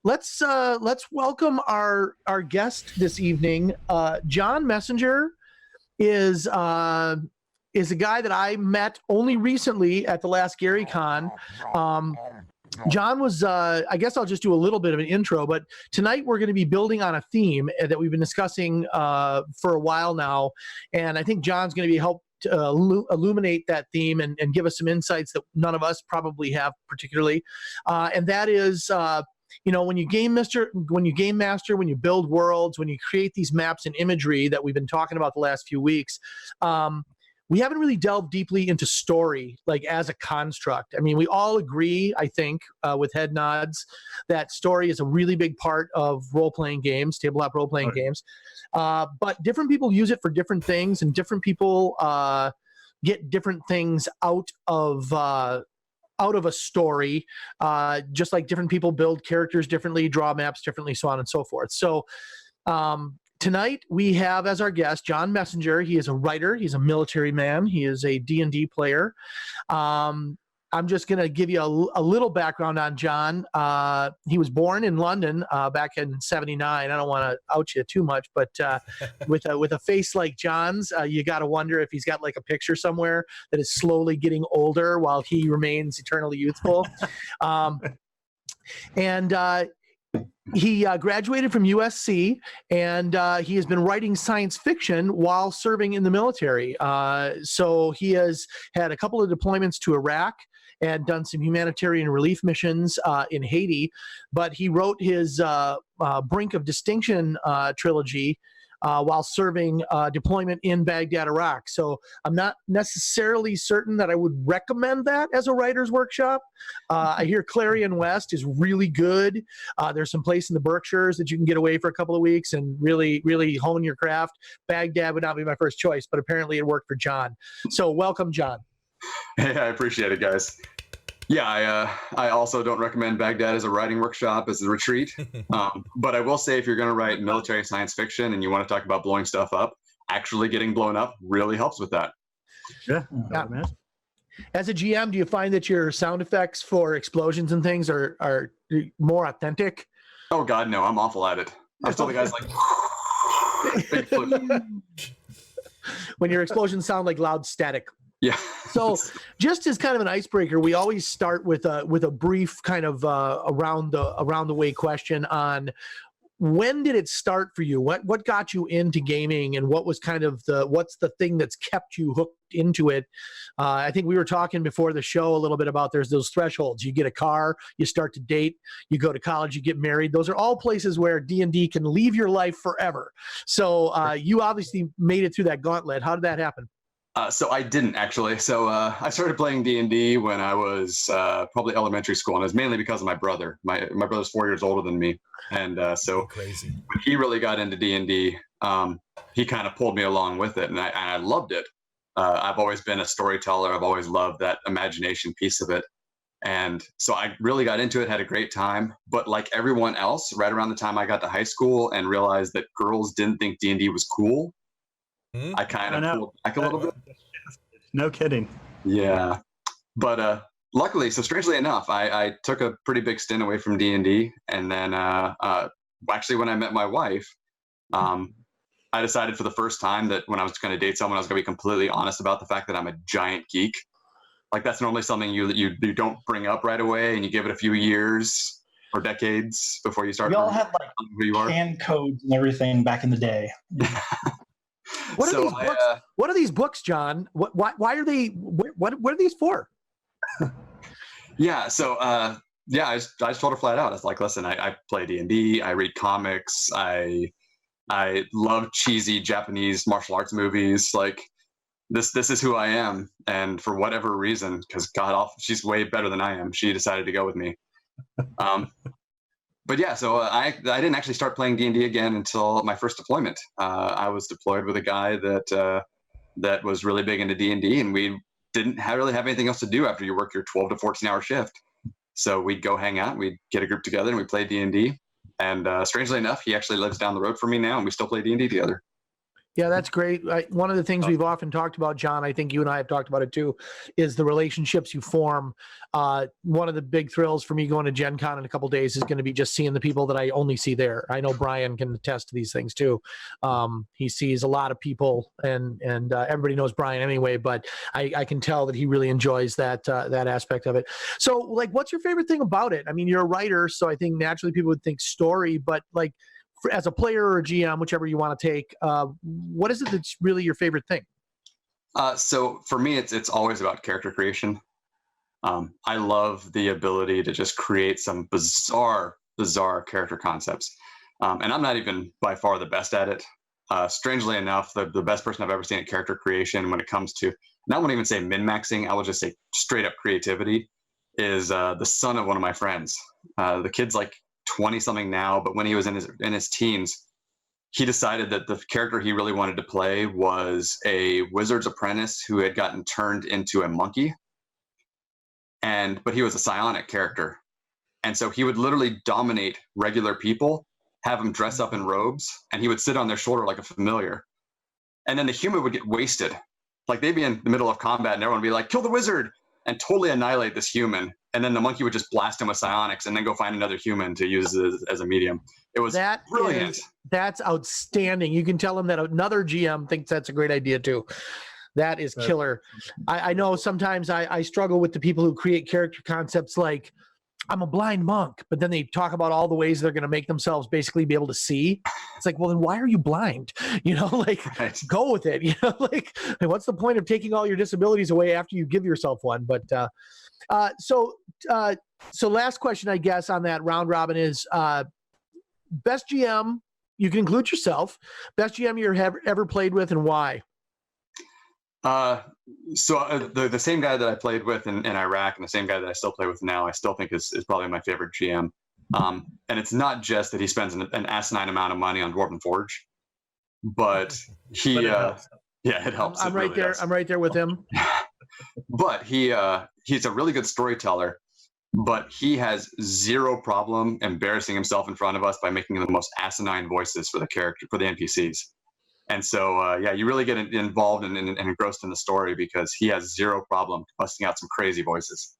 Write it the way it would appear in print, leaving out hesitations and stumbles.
let's welcome our guest this evening. Jon Messenger is a guy that I met only recently at the last GaryCon. Jon was, I guess I'll just do a little bit of an intro, but tonight we're going to be building on a theme that we've been discussing for a while now. And I think Jon's going to be help to illuminate that theme and give us some insights that none of us probably have particularly. And that is, when you game master, when you build worlds, when you create these maps and imagery that we've been talking about the last few weeks, we haven't really delved deeply into story, like as a construct. I mean, we all agree, I think, with head nods, that story is a really big part of role-playing games, tabletop role-playing games. But different people use it for different things, and different people get different things out of a story, just like different people build characters differently, draw maps differently, so on and so forth. So tonight we have as our guest Jon Messenger. He is a writer. He's a military man. He is a D&D player. I'm just going to give you a little background on Jon. He was born in London back in '79. I don't want to out you too much, but with a face like Jon's, you got to wonder if he's got like a picture somewhere that is slowly getting older while he remains eternally youthful. He graduated from USC, and he has been writing science fiction while serving in the military. So he has had a couple of deployments to Iraq and done some humanitarian relief missions in Haiti. But he wrote his Brink of Distinction trilogy while serving deployment in Baghdad, Iraq. So I'm not necessarily certain that I would recommend that as a writer's workshop. I hear Clarion West is really good. There's some place in the Berkshires that you can get away for a couple of weeks and really, really hone your craft. Baghdad would not be my first choice, but apparently it worked for Jon. So welcome, Jon. Hey, I appreciate it, guys. Yeah, I also don't recommend Baghdad as a writing workshop, as a retreat. But I will say, if you're going to write military science fiction and you want to talk about blowing stuff up, actually getting blown up really helps with that. Yeah. As a GM, do you find that your sound effects for explosions and things are more authentic? Oh, God, no. I'm awful at it. I'm still the guy's like... big flip. When your explosions sound like loud static. Yeah. So just as kind of an icebreaker, we always start with a brief kind of around the way question on when did it start for you? What got you into gaming, and what was kind of what's the thing that's kept you hooked into it? I think we were talking before the show a little bit about there's those thresholds. You get a car, you start to date, you go to college, you get married. Those are all places where D&D can leave your life forever. So you obviously made it through that gauntlet. How did that happen? So I didn't, actually. So I started playing D&D when I was probably elementary school, and it was mainly because of my brother. My brother's 4 years older than me, and so crazy. When he really got into D&D, he kind of pulled me along with it, and I loved it. I've always been a storyteller. I've always loved that imagination piece of it, and so I really got into it, had a great time. But like everyone else, right around the time I got to high school and realized that girls didn't think D&D was cool, I kind of pulled back a little bit. No kidding. Yeah. But luckily, so strangely enough, I took a pretty big stint away from D&D. And then actually, when I met my wife, I decided for the first time that when I was going to date someone, I was going to be completely honest about the fact that I'm a giant geek. Like, that's normally something you don't bring up right away, and you give it a few years or decades before you start. We all had like who you are. hand codes and everything back in the day. What are these books? What are these books, Jon? Why are they? What are these for? Yeah. So I just told her flat out. I was like, listen, I play D&D. I read comics. I love cheesy Japanese martial arts movies. Like, this is who I am. And for whatever reason, because she's way better than I am, she decided to go with me. But yeah, so I didn't actually start playing D&D again until my first deployment. I was deployed with a guy that was really big into D&D, and we didn't really have anything else to do after you work your 12 to 14-hour shift. So we'd go hang out, we'd get a group together, and we'd play D&D. And strangely enough, he actually lives down the road from me now, and we still play D&D together. Yeah, that's great. One of the things we've often talked about, John, I think you and I have talked about it too, is the relationships you form. One of the big thrills for me going to Gen Con in a couple of days is going to be just seeing the people that I only see there. I know Brian can attest to these things too. He sees a lot of people, and everybody knows Brian anyway, but I can tell that he really enjoys that aspect of it. So, like, what's your favorite thing about it? I mean, you're a writer, so I think naturally people would think story, but like, as a player or a GM, whichever you want to take, what is it that's really your favorite thing? So for me, it's always about character creation. I love the ability to just create some bizarre character concepts. And I'm not even by far the best at it. Strangely enough, the best person I've ever seen at character creation when it comes to, and I won't even say min-maxing, I will just say straight up creativity, is the son of one of my friends. The kid's like 20 something now, but when he was in his teens, he decided that the character he really wanted to play was a wizard's apprentice who had gotten turned into a monkey. But he was a psionic character. And so he would literally dominate regular people, have them dress up in robes, and he would sit on their shoulder like a familiar. And then the human would get wasted. Like they'd be in the middle of combat and everyone would be like, kill the wizard, and totally annihilate this human. And then the monkey would just blast him with psionics and then go find another human to use as a medium. It was brilliant. That's outstanding. You can tell him that another GM thinks that's a great idea too. That is killer. I know sometimes I struggle with the people who create character concepts like, I'm a blind monk, but then they talk about all the ways they're going to make themselves basically be able to see. It's like, well, then why are you blind? Like, Go with it. Like, what's the point of taking all your disabilities away after you give yourself one? But so last question, I guess, on that round robin is best GM. You can include yourself. Best GM you ever played with, and why? So the same guy that I played with in Iraq and the same guy that I still play with now, I still think is probably my favorite GM. And it's not just that he spends an asinine amount of money on Dwarven Forge, but he, it helps. I'm right there. I'm right there with him. But he's a really good storyteller, but he has zero problem embarrassing himself in front of us by making the most asinine voices for the NPCs. And so, you really get involved and engrossed in the story because he has zero problem busting out some crazy voices.